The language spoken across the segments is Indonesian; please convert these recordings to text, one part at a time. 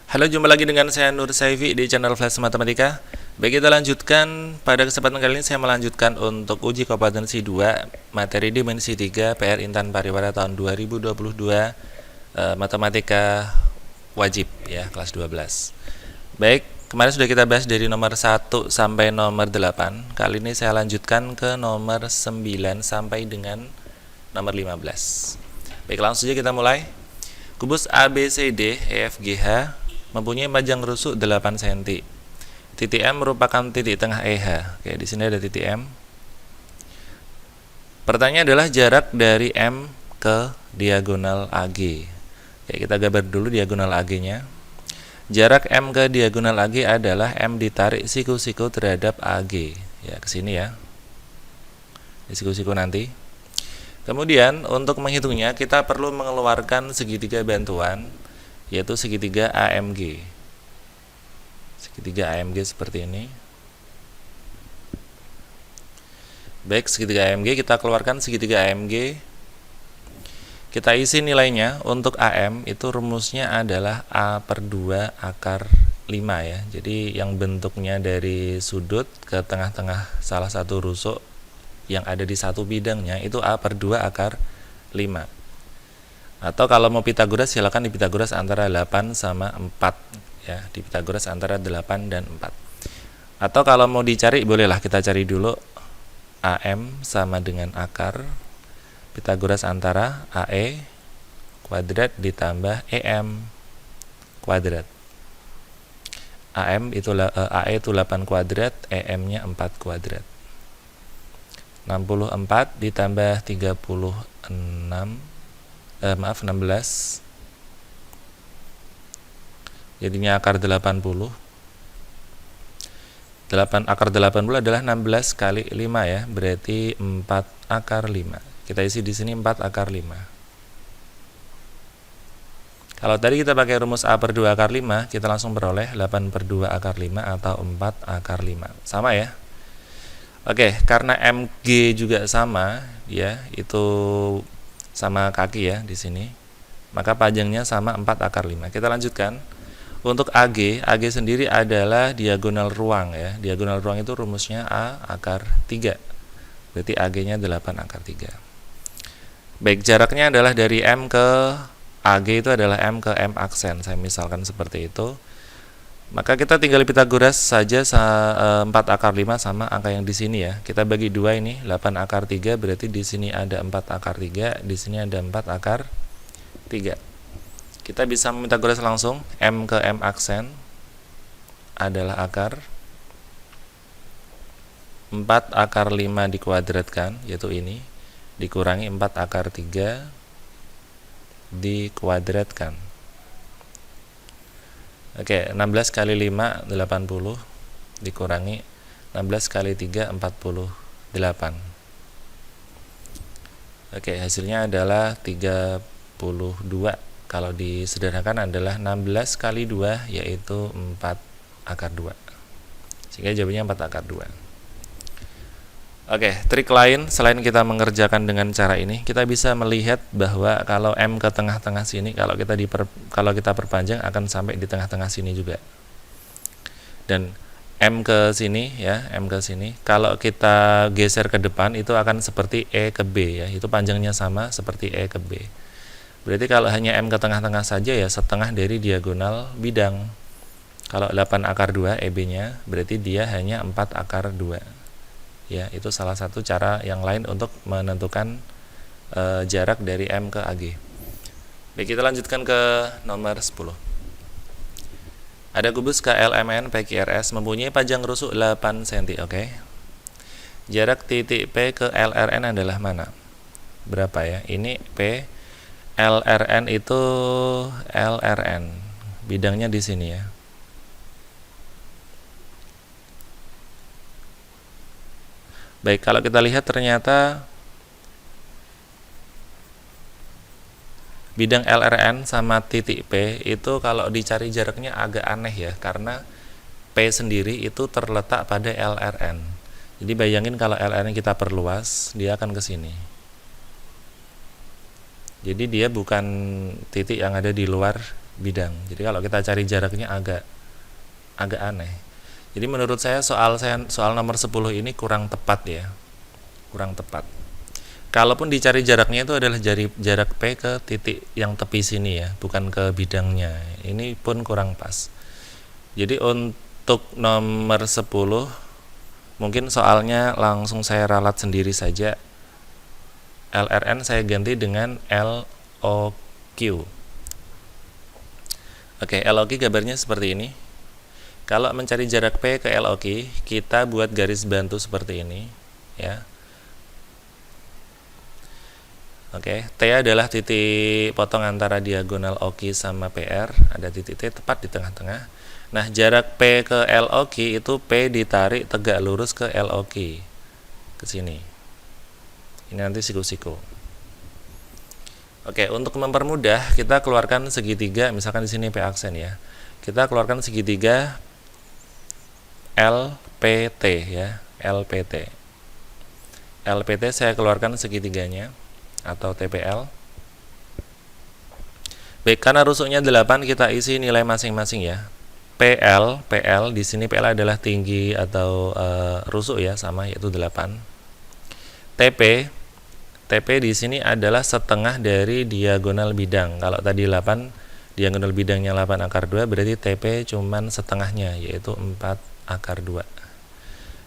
Halo, jumpa lagi dengan saya Nur Saifi di channel Flash Matematika. Baik, kita lanjutkan. Pada kesempatan kali ini saya melanjutkan untuk uji kompetensi 2 materi dimensi 3 PR Intan Pariwara tahun 2022 Matematika wajib ya, kelas 12. Baik, kemarin sudah kita bahas dari nomor 1 sampai nomor 8. Kali ini saya lanjutkan ke nomor 9 sampai dengan nomor 15. Baik, langsung saja kita mulai. Kubus ABCD EFGH mempunyai panjang rusuk 8 cm. Titik M merupakan titik tengah EH. Oke, di sini ada titik M. Pertanyaan adalah jarak dari M ke diagonal AG. Oke, kita gambar dulu diagonal AG-nya. Jarak M ke diagonal AG adalah M ditarik siku-siku terhadap AG. Ya, ke sini ya. Di siku-siku nanti. Kemudian untuk menghitungnya kita perlu mengeluarkan segitiga bantuan, yaitu segitiga AMG. Segitiga AMG seperti ini. Baik, segitiga AMG kita keluarkan segitiga AMG. Kita isi nilainya. Untuk AM itu rumusnya adalah A/2 akar 5 ya. Jadi yang bentuknya dari sudut ke tengah-tengah salah satu rusuk yang ada di satu bidangnya itu A/2 akar 5. Atau kalau mau Pitagoras silakan di Pitagoras antara 8 sama 4 ya, di Pitagoras antara 8 dan 4. Atau kalau mau dicari bolehlah kita cari dulu AM sama dengan akar Pitagoras antara AE kuadrat ditambah EM kuadrat. AM itu AE itu 8 kuadrat, EM-nya 4 kuadrat. 64 ditambah 16 jadinya akar 80. 8 akar 80 adalah 16 kali 5 ya, berarti 4 akar 5. Kita isi di sini 4 akar 5. Kalau tadi kita pakai rumus A/2 akar 5, kita langsung peroleh 8/2 akar 5 atau 4 akar 5. Sama ya. Oke, karena MG juga sama ya, itu sama kaki ya di sini. Maka panjangnya sama 4 akar 5. Kita lanjutkan. Untuk AG sendiri adalah diagonal ruang ya. Diagonal ruang itu rumusnya A akar 3. Berarti AG-nya 8 akar 3. Baik, jaraknya adalah dari M ke AG itu adalah M ke M aksen. Saya misalkan seperti itu. Maka kita tinggal Pitagoras saja 4 akar 5 sama angka yang di sini ya. Kita bagi 2 ini, 8 akar 3 berarti di sini ada 4 akar 3, di sini ada 4 akar 3. Kita bisa Pitagoras langsung. M ke M aksen adalah akar 4 akar 5 dikuadratkan, yaitu ini, dikurangi 4 akar 3 dikuadratkan. Oke, 16 kali 5 80 dikurangi 16 kali 3 48. Oke, hasilnya adalah 32. Kalau disederhanakan adalah 16 kali 2 yaitu 4 akar 2. Sehingga jawabannya 4 akar 2. Oke, trik lain selain kita mengerjakan dengan cara ini, kita bisa melihat bahwa kalau M ke tengah-tengah sini, kalau kita perpanjang akan sampai di tengah-tengah sini juga. Dan M ke sini ya, M ke sini, kalau kita geser ke depan itu akan seperti E ke B ya, itu panjangnya sama seperti E ke B. Berarti kalau hanya M ke tengah-tengah saja ya setengah dari diagonal bidang. Kalau 8 akar 2 EB-nya berarti dia hanya 4 akar 2. Ya, itu salah satu cara yang lain untuk menentukan jarak dari M ke AG. Baik, kita lanjutkan ke nomor 10. Ada kubus KLMN PQRS mempunyai panjang rusuk 8 cm. Oke. Jarak titik P ke LRN adalah mana? Berapa ya? Ini P, LRN itu LRN. Bidangnya di sini ya. Baik, kalau kita lihat ternyata bidang LRN sama titik P itu kalau dicari jaraknya agak aneh ya, karena P sendiri itu terletak pada LRN. Jadi bayangin kalau LRN kita perluas, dia akan ke sini. Jadi dia bukan titik yang ada di luar bidang. Jadi kalau kita cari jaraknya agak aneh. Jadi menurut saya soal nomor 10 ini kurang tepat ya. Kurang tepat. Kalaupun dicari jaraknya itu adalah jarak P ke titik yang tepi sini ya, bukan ke bidangnya. Ini pun kurang pas. Jadi untuk nomor 10 mungkin soalnya langsung saya ralat sendiri saja. LRN saya ganti dengan LOQ. Oke, LOQ gambarnya seperti ini. Kalau mencari jarak P ke LOQ, kita buat garis bantu seperti ini ya. Oke, T adalah titik potong antara diagonal OQ sama PR, ada titik T tepat di tengah-tengah. Nah, jarak P ke LOQ itu P ditarik tegak lurus ke LOQ ke sini. Ini nanti siku-siku. Oke, untuk mempermudah kita keluarkan segitiga, misalkan di sini P aksen ya. Kita keluarkan segitiga LPT ya, LPT. LPT saya keluarkan segitiganya atau TPL. Baik, karena rusuknya 8 kita isi nilai masing-masing ya. PL di sini PL adalah tinggi atau rusuk ya, sama yaitu 8. TP di sini adalah setengah dari diagonal bidang. Kalau tadi 8 diagonal bidangnya 8 akar 2, berarti TP cuman setengahnya yaitu 4 akar 2.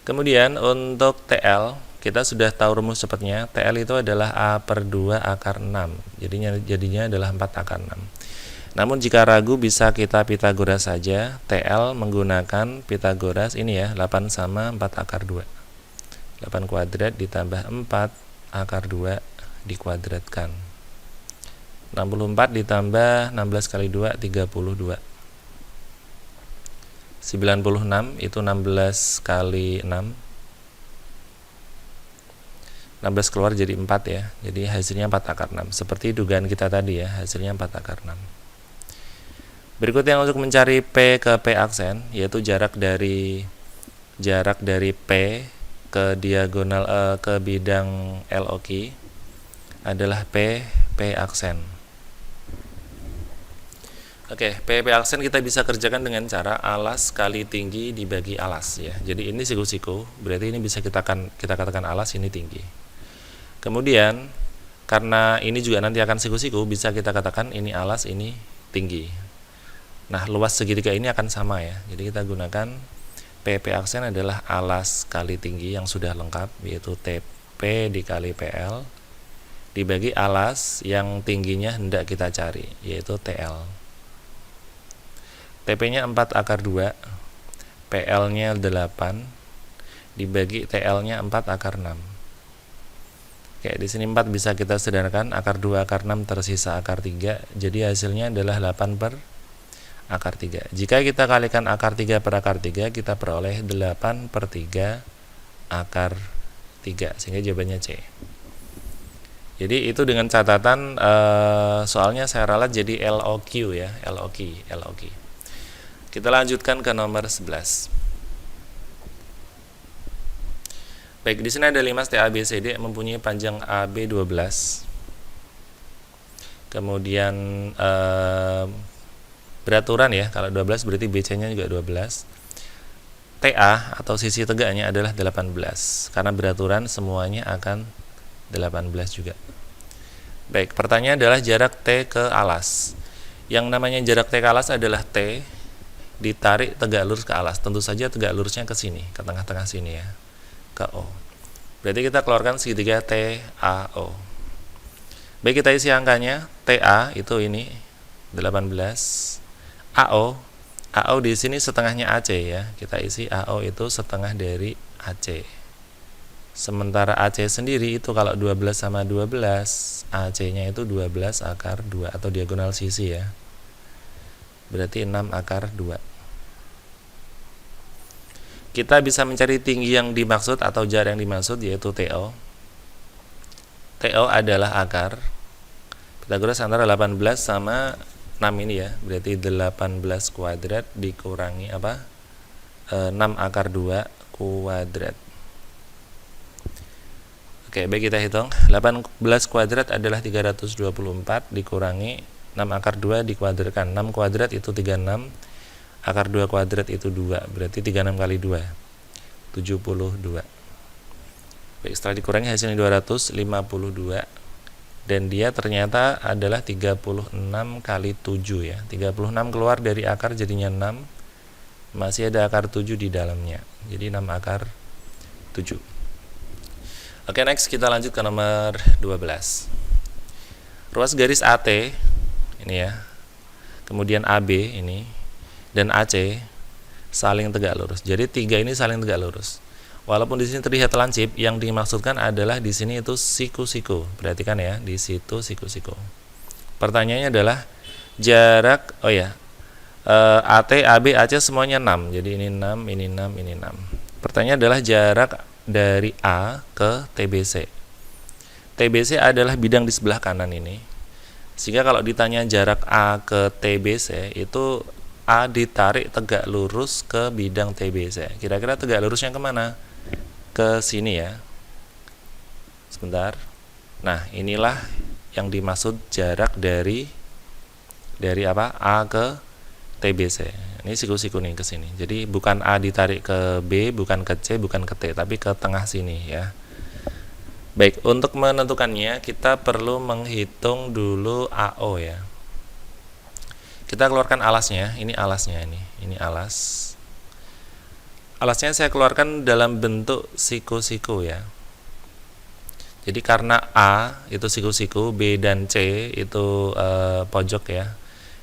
Kemudian untuk TL kita sudah tahu rumus cepatnya. TL itu adalah A per 2 akar 6. Jadinya adalah 4 akar 6. Namun jika ragu bisa kita Pitagoras saja. TL menggunakan Pitagoras ini ya, 8 sama 4 akar 2. 8 kuadrat ditambah 4 akar 2 dikuadratkan. 64 ditambah 16 kali 2, 32. 96 itu 16 kali 6. 16 keluar jadi 4 ya. Jadi hasilnya 4 akar 6. Seperti dugaan kita tadi ya, hasilnya 4 akar 6. Berikutnya untuk mencari P ke P aksen, yaitu jarak dari P ke diagonal ke bidang LOQ adalah P aksen. Oke, P aksen kita bisa kerjakan dengan cara alas kali tinggi dibagi alas ya. Jadi ini siku-siku, berarti ini bisa kita katakan alas, ini tinggi. Kemudian karena ini juga nanti akan siku-siku, bisa kita katakan ini alas, ini tinggi. Nah, luas segitiga ini akan sama ya. Jadi kita gunakan PP aksen adalah alas kali tinggi yang sudah lengkap, yaitu TP dikali PL dibagi alas yang tingginya hendak kita cari, yaitu TL. TP-nya 4 akar 2, PL-nya 8 dibagi TL-nya 4 akar 6. Oke, di sini 4 bisa kita sederhanakan, akar 2 akar 6 tersisa akar 3, jadi hasilnya adalah 8 per akar 3. Jika kita kalikan akar 3 per akar 3, kita peroleh 8 per 3 akar 3, sehingga jawabannya C. Jadi itu dengan catatan soalnya saya ralat jadi LOQ ya, LOQ. Kita lanjutkan ke nomor 11. Baik, di sini ada 5 setiap ABCD mempunyai panjang AB 12. Kemudian beraturan ya, kalau 12 berarti BC-nya juga 12. TA atau sisi tegaknya adalah 18. Karena beraturan semuanya akan 18 juga. Baik, pertanyaan adalah jarak T ke alas. Yang namanya jarak T ke alas adalah T ditarik tegak lurus ke alas. Tentu saja tegak lurusnya ke sini, ke tengah-tengah sini ya, ke O. Berarti kita keluarkan segitiga TAO. Baik, kita isi angkanya. TA itu ini 18. AO di sini setengahnya AC ya. Kita isi AO itu setengah dari AC. Sementara AC sendiri itu kalau 12 sama 12, AC-nya itu 12 akar 2 atau diagonal sisi ya. Berarti 6 akar 2. Kita bisa mencari tinggi yang dimaksud atau jarak yang dimaksud, yaitu TO. TO adalah akar Pitagoras antara 18 sama 6 ini ya. Berarti 18 kuadrat dikurangi 6 akar 2 kuadrat. Oke, baik, kita hitung. 18 kuadrat adalah 324 dikurangi 6 akar 2 dikuadratkan. 6 kuadrat itu 36, akar 2 kuadrat itu 2, berarti 36 kali 2 72. Baik, setelah dikurangi hasilnya 252, dan dia ternyata adalah 36 kali 7 ya. 36 keluar dari akar jadinya 6, masih ada akar 7 di dalamnya, jadi 6 akar 7. Oke, next kita lanjut ke nomor 12. Ruas garis AT ini ya, kemudian AB ini, dan AC saling tegak lurus. Jadi 3 ini saling tegak lurus. Walaupun di sini terlihat lancip, yang dimaksudkan adalah di sini itu siku-siku. Perhatikan ya, di situ siku-siku. Pertanyaannya adalah jarak, AT, AB, AC semuanya 6. Jadi ini 6, ini 6, ini 6. Pertanyaannya adalah jarak dari A ke TBC. TBC adalah bidang di sebelah kanan ini. Sehingga kalau ditanya jarak A ke TBC, itu A ditarik tegak lurus ke bidang TBC. Kira-kira tegak lurusnya kemana? Ke sini ya. Sebentar. Nah, inilah yang dimaksud jarak dari apa? A ke TBC. Ini siku-siku nih ke sini. Jadi bukan A ditarik ke B, bukan ke C, bukan ke T, tapi ke tengah sini ya. Baik, untuk menentukannya kita perlu menghitung dulu AO ya. Kita keluarkan alasnya. Ini alasnya ini. Ini alas. Alasnya saya keluarkan dalam bentuk siku-siku ya. Jadi karena A itu siku-siku, B dan C itu pojok ya.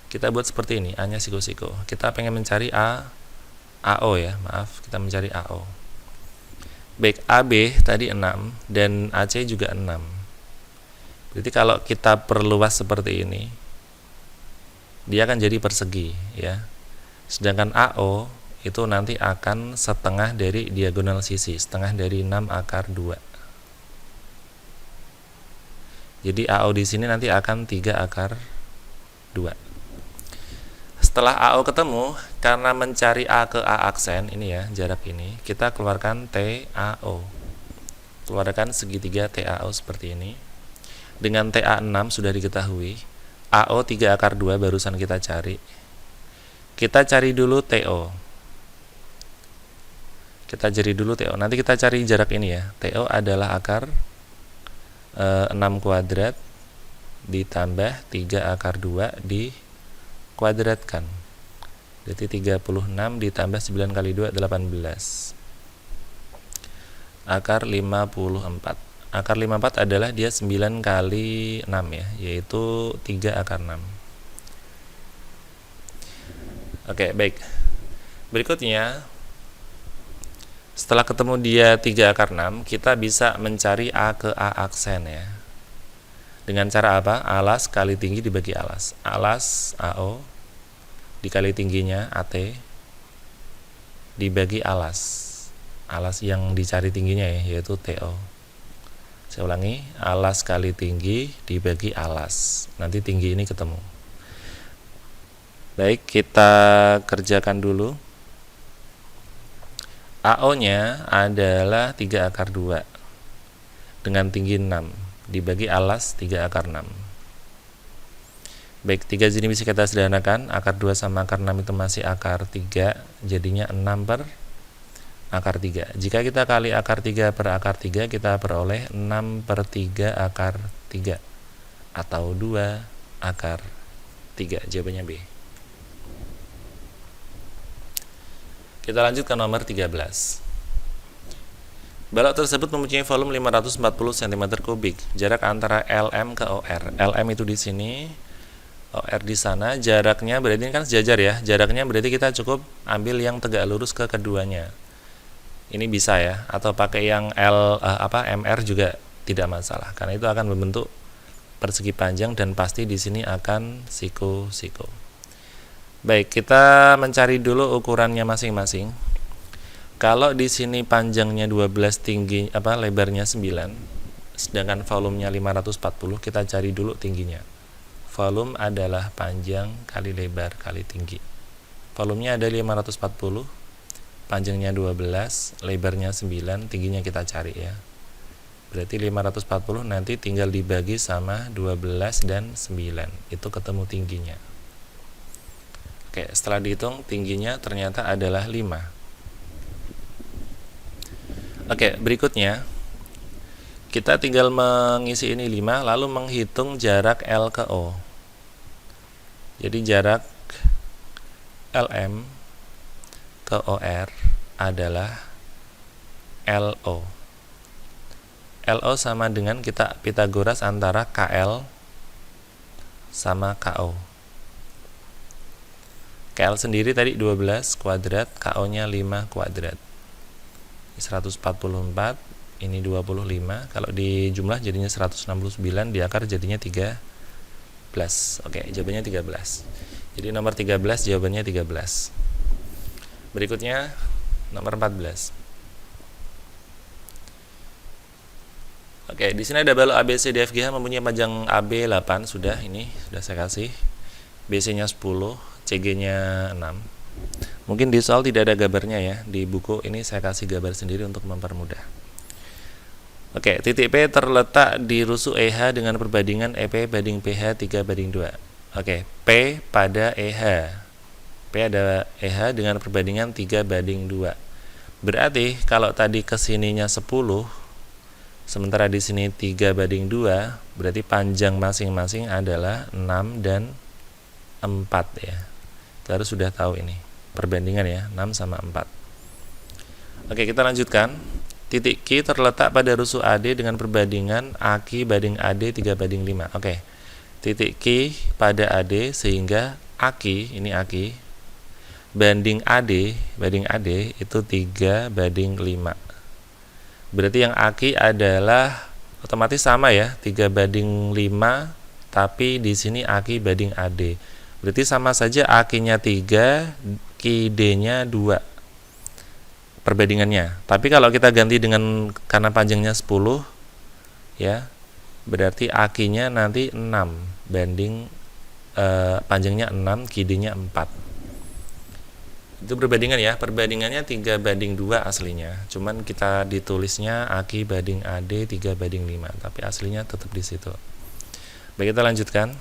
Kita buat seperti ini, A-nya siku-siku. Kita pengen mencari AO ya, maaf, kita mencari AO. Baik, AB tadi 6 dan AC juga 6. Berarti kalau kita perluas seperti ini, dia akan jadi persegi ya. Sedangkan AO itu nanti akan setengah dari diagonal sisi, setengah dari 6 akar 2. Jadi AO di sini nanti akan 3 akar 2. Setelah AO ketemu, karena mencari A ke A aksen ini ya, jarak ini, kita keluarkan TAO. Keluarkan segitiga TAO seperti ini. Dengan TA 6 sudah diketahui, AO 3 akar 2 barusan kita cari. Kita cari dulu TO. Nanti kita cari jarak ini ya. TO adalah akar 6 kuadrat ditambah 3 akar 2 dikuadratkan. Jadi 36 ditambah 9 kali 2 18. Akar 54. Akar 54 adalah dia 9 kali 6 ya, yaitu 3 akar 6. Oke, baik. Berikutnya, setelah ketemu dia 3 akar 6, kita bisa mencari A ke A aksen ya. Dengan cara apa? Alas kali tinggi dibagi alas. Alas AO dikali tingginya AT dibagi alas. Alas yang dicari tingginya ya, yaitu TO. Saya ulangi, alas kali tinggi dibagi alas. Nanti tinggi ini ketemu. Baik, kita kerjakan dulu. AO-nya adalah 3 akar 2 dengan tinggi 6 dibagi alas 3 akar 6. Baik, 3 sini bisa kita sederhanakan. Akar 2 sama akar 6 itu masih akar 3, jadinya 6 per akar 3. Jika kita kali akar 3 per akar 3, kita peroleh 6 per 3 akar 3 atau 2 akar 3. Jawabannya B. Kita lanjut ke nomor 13. Balok tersebut mempunyai volume 540 cm3. Jarak antara LM ke OR. LM itu di sini, OR di sana. Jaraknya berarti ini kan sejajar ya. Jaraknya berarti kita cukup ambil yang tegak lurus ke keduanya. Ini bisa ya, atau pakai yang MR juga tidak masalah, karena itu akan membentuk persegi panjang dan pasti di sini akan siku-siku. Baik, kita mencari dulu ukurannya masing-masing. Kalau di sini panjangnya 12, lebarnya 9, sedangkan volumenya 540, kita cari dulu tingginya. Volume adalah panjang kali lebar kali tinggi. Volumenya ada 540, panjangnya 12, lebarnya 9, tingginya kita cari ya. Berarti 540 nanti tinggal dibagi sama 12 dan 9. Itu ketemu tingginya. Oke, setelah dihitung tingginya ternyata adalah 5. Oke, berikutnya kita tinggal mengisi ini 5 lalu menghitung jarak L ke O. Jadi jarak LM ke OR adalah LO. LO sama dengan kita Pitagoras antara KL sama KO. KL sendiri tadi 12 kuadrat, KO-nya 5 kuadrat. 144, ini 25. Kalau di jumlah jadinya 169, di akar jadinya 13. Oke, jawabannya 13. Jadi nomor 13 jawabannya 13. Berikutnya nomor 14. Oke, di sini ada balok ABCDFGH mempunyai panjang AB 8, sudah saya kasih. BC-nya 10, CG-nya 6. Mungkin di soal tidak ada gambarnya ya. Di buku ini saya kasih gambar sendiri untuk mempermudah. Oke, titik P terletak di rusuk EH dengan perbandingan EP banding PH 3:2. Oke, P pada EH. P ada EH dengan perbandingan 3:2. Berarti kalau tadi kesininya 10, sementara di sini 3:2, berarti panjang masing-masing adalah 6 dan 4 ya. Kita harus sudah tahu ini perbandingan ya, 6 sama 4. Oke, kita lanjutkan. Titik Q terletak pada rusuk AD dengan perbandingan AQ banding AD 3:5. Oke, titik Q pada AD sehingga AQ, ini AQ, banding AD itu 3:5. Berarti yang AQ adalah otomatis sama ya, 3:5, tapi di sini AQ banding AD. Berarti sama saja AQ-nya 3, QD-nya 2 perbandingannya. Tapi kalau kita ganti dengan karena panjangnya 10 ya, berarti AQ-nya nanti 6 banding panjangnya 6, QD-nya 4. Itu perbandingan ya, perbandingannya 3:2 aslinya. Cuman kita ditulisnya AQ banding AD 3:5, tapi aslinya tetap di situ. Baik, kita lanjutkan.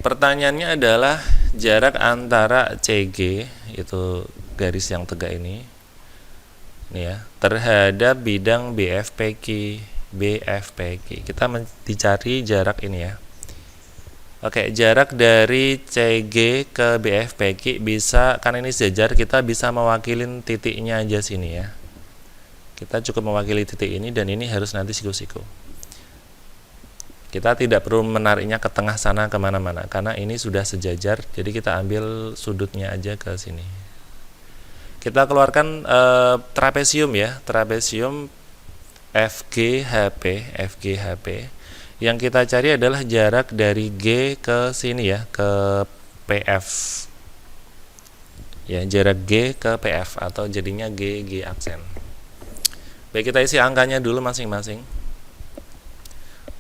Pertanyaannya adalah jarak antara CG, itu garis yang tegak ini ya, terhadap bidang BFPQ. Kita dicari jarak ini ya. Oke, jarak dari CG ke BFPQ bisa, kan ini sejajar, kita bisa mewakilin titiknya aja sini ya. Kita cukup mewakili titik ini dan ini harus nanti siku-siku. Kita tidak perlu menariknya ke tengah sana kemana-mana karena ini sudah sejajar, jadi kita ambil sudutnya aja ke sini. Kita keluarkan trapesium ya, trapesium FGHP. Yang kita cari adalah jarak dari G ke sini ya, ke PF. Ya, jarak G ke PF atau jadinya G aksen. Baik, kita isi angkanya dulu masing-masing.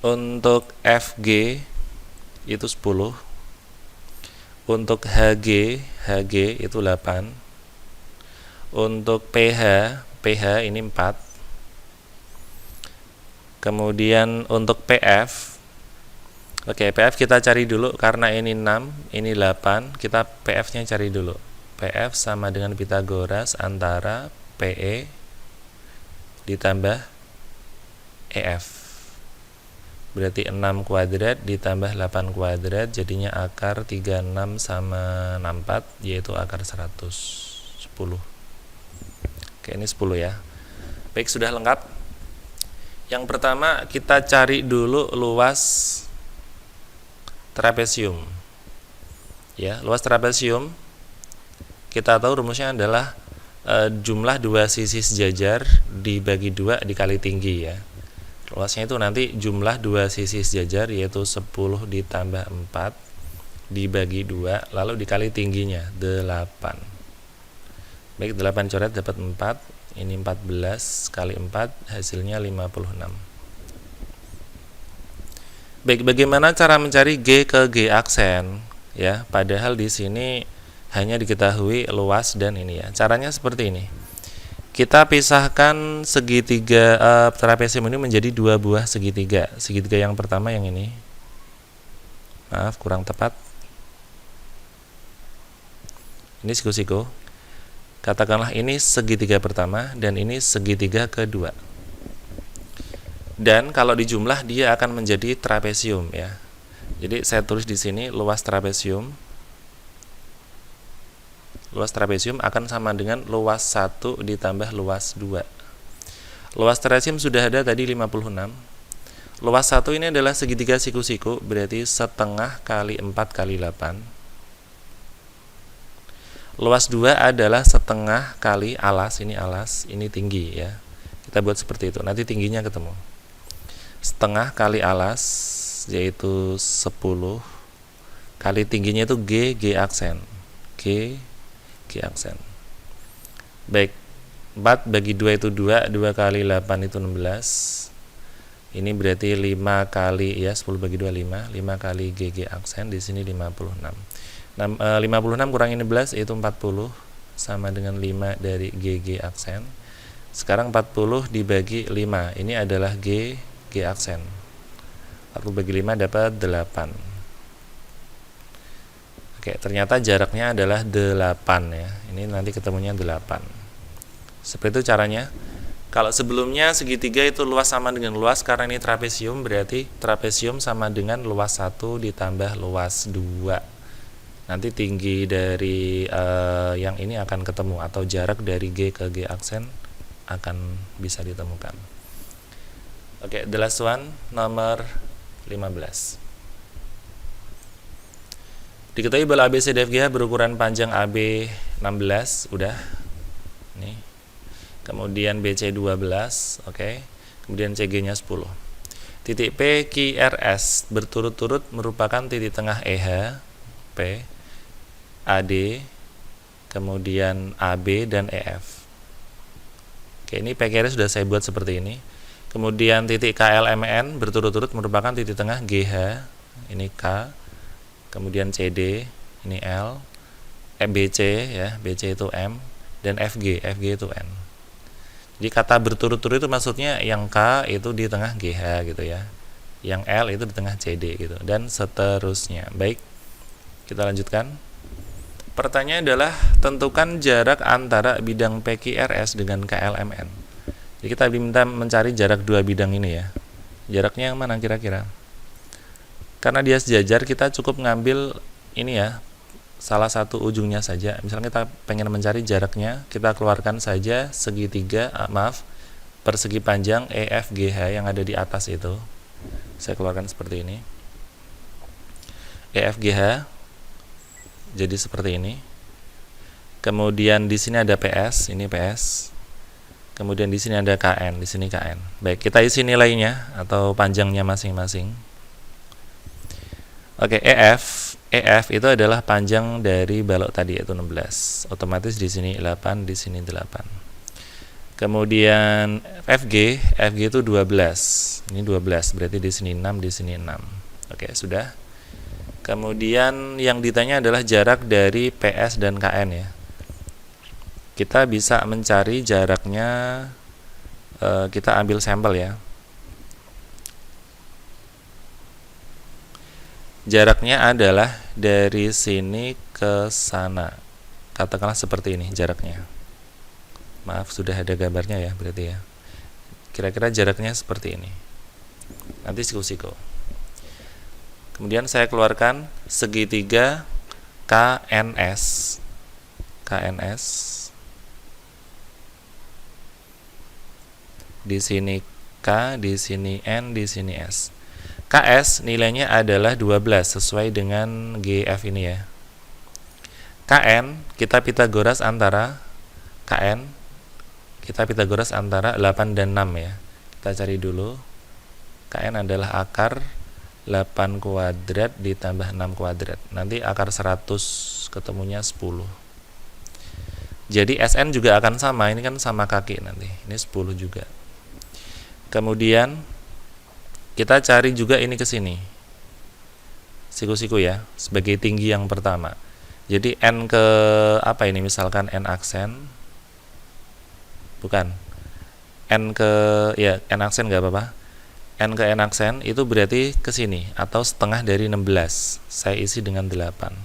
Untuk FG itu 10. Untuk HG itu 8. Untuk PH ini 4. Kemudian untuk PF, oke, PF kita cari dulu karena ini 6, ini 8, kita PF-nya cari dulu. PF sama dengan Pitagoras antara PE ditambah EF. Berarti 6 kuadrat ditambah 8 kuadrat jadinya akar 36 sama 64, yaitu akar 110. Oke, ini 10 ya. Baik, sudah lengkap. Yang pertama kita cari dulu luas trapesium. Ya, luas trapesium kita tahu rumusnya adalah jumlah dua sisi sejajar dibagi 2 dikali tinggi ya. Luasnya itu nanti jumlah dua sisi sejajar yaitu 10 ditambah 4 dibagi 2 lalu dikali tingginya 8. Baik, 8 coret dapat 4. Ini 14 kali 4 hasilnya 56. Baik, bagaimana cara mencari G ke G aksen ya? Padahal di sini hanya diketahui luas dan ini ya. Caranya seperti ini. Kita pisahkan segitiga trapesium ini menjadi dua buah segitiga. Segitiga yang pertama yang ini. Maaf, kurang tepat. Ini siku-siku. Katakanlah ini segitiga pertama dan ini segitiga kedua. Dan kalau dijumlah dia akan menjadi trapesium ya. Jadi saya tulis di sini luas trapesium. Luas trapesium akan sama dengan luas 1 ditambah luas 2. Luas trapesium sudah ada tadi 56. Luas 1 ini adalah segitiga siku-siku, berarti setengah kali 4 kali 8. Luas 2 adalah setengah kali alas, ini tinggi ya. Kita buat seperti itu, nanti tingginya ketemu. Setengah kali alas, yaitu 10, kali tingginya itu G aksen. G aksen. Baik, 4 bagi 2 itu 2, 2 kali 8 itu 16. Ini berarti 5 kali ya, 10 bagi 2 5, 5 kali GG aksen, di sini 56. 56 kurang 16 itu 40, sama dengan 5 dari GG aksen. Sekarang 40 dibagi 5, ini adalah G aksen. 40 bagi 5 dapat 8. Oke, ternyata jaraknya adalah 8 ya. Ini nanti ketemunya 8. Seperti itu caranya. Kalau sebelumnya segitiga itu luas sama dengan luas, karena ini trapesium, berarti trapesium sama dengan luas 1 ditambah luas 2. Nanti tinggi dari yang ini akan ketemu, atau jarak dari G ke G aksen akan bisa ditemukan. Oke, the last one, nomor 15. Diketahui bola ABCDFGH berukuran panjang AB 16, udah. Nih. Kemudian BC 12, oke. Kemudian CG-nya 10. Titik P, Q, R, S berturut-turut merupakan titik tengah EH, P, AD, kemudian AB dan EF. Oke, ini PQR sudah saya buat seperti ini. Kemudian titik KLMN berturut-turut merupakan titik tengah GH, ini K, kemudian CD, ini L, BC ya, BC itu M, dan FG itu N. Jadi kata berturut-turut itu maksudnya yang K itu di tengah GH gitu ya, yang L itu di tengah CD gitu, dan seterusnya. Baik, kita lanjutkan. Pertanyaan adalah tentukan jarak antara bidang PQRS dengan KLMN. Jadi kita diminta mencari jarak dua bidang ini ya. Jaraknya yang mana kira-kira? Karena dia sejajar, kita cukup ngambil ini ya, salah satu ujungnya saja. Misalnya kita pengen mencari jaraknya, kita keluarkan saja segitiga, persegi panjang EFGH yang ada di atas itu. Saya keluarkan seperti ini. EFGH jadi seperti ini. Kemudian di sini ada PS, ini PS. Kemudian di sini ada KN, di sini KN. Baik, kita isi nilainya atau panjangnya masing-masing. Oke, EF itu adalah panjang dari balok tadi, yaitu 16. Otomatis di sini 8, di sini 8. Kemudian FG itu 12. Ini 12, berarti di sini 6, di sini 6. Oke, sudah. Kemudian yang ditanya adalah jarak dari PS dan KN ya. Kita bisa mencari jaraknya, kita ambil sampel ya. Jaraknya adalah dari sini ke sana. Katakanlah seperti ini jaraknya. Maaf, sudah ada gambarnya ya berarti ya. Kira-kira jaraknya seperti ini. Nanti siku-siku. Kemudian saya keluarkan segitiga KNS. Di sini K, di sini N, di sini S. KS nilainya adalah 12 sesuai dengan GF ini ya. KN kita Pitagoras antara 8 dan 6 ya. Kita cari dulu. KN adalah akar 8 kuadrat ditambah 6 kuadrat. Nanti akar 100 ketemunya 10. Jadi SN juga akan sama, ini kan sama kaki nanti. Ini 10 juga. Kemudian kita cari juga ini ke sini. Siku-siku ya, sebagai tinggi yang pertama. Jadi N ke apa ini? Misalkan N aksen bukan. N ke, ya N aksen nggak apa-apa. N ke N aksen itu berarti ke sini, atau setengah dari 16. Saya isi dengan 8.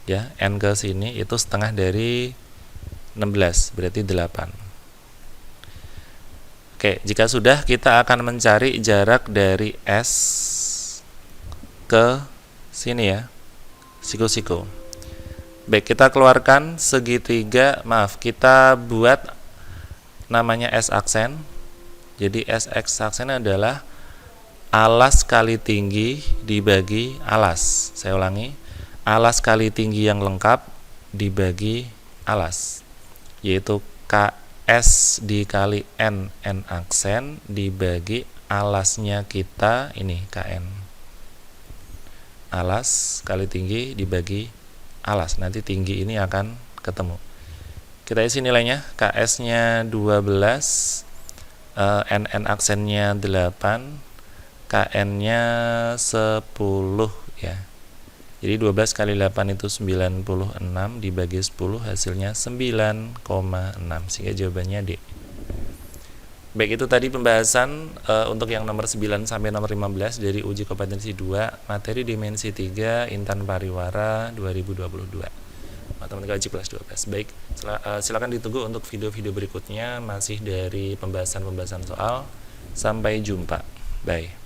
Ya, N ke sini itu setengah dari 16, berarti 8. Oke, jika sudah, kita akan mencari jarak dari S ke sini ya, siku-siku. Baik, kita keluarkan segitiga, maaf, kita buat namanya S aksen. Jadi S aksen adalah alas kali tinggi dibagi alas. Saya ulangi, alas kali tinggi yang lengkap dibagi alas, yaitu KS dikali N aksen dibagi alasnya kita, ini KN. Alas kali tinggi dibagi alas, nanti tinggi ini akan ketemu. Kita isi nilainya, KS-nya 12, NN aksennya 8, KN-nya 10 ya. Jadi 12 kali 8 itu 96, dibagi 10 hasilnya 9,6, sehingga jawabannya D. Baik, itu tadi pembahasan untuk yang nomor 9 sampai nomor 15 dari uji kompetensi 2 materi dimensi 3 Intan Pariwara 2022. Matematika wajib kelas 12. Baik, silakan ditunggu untuk video-video berikutnya masih dari pembahasan soal. Sampai jumpa. Bye.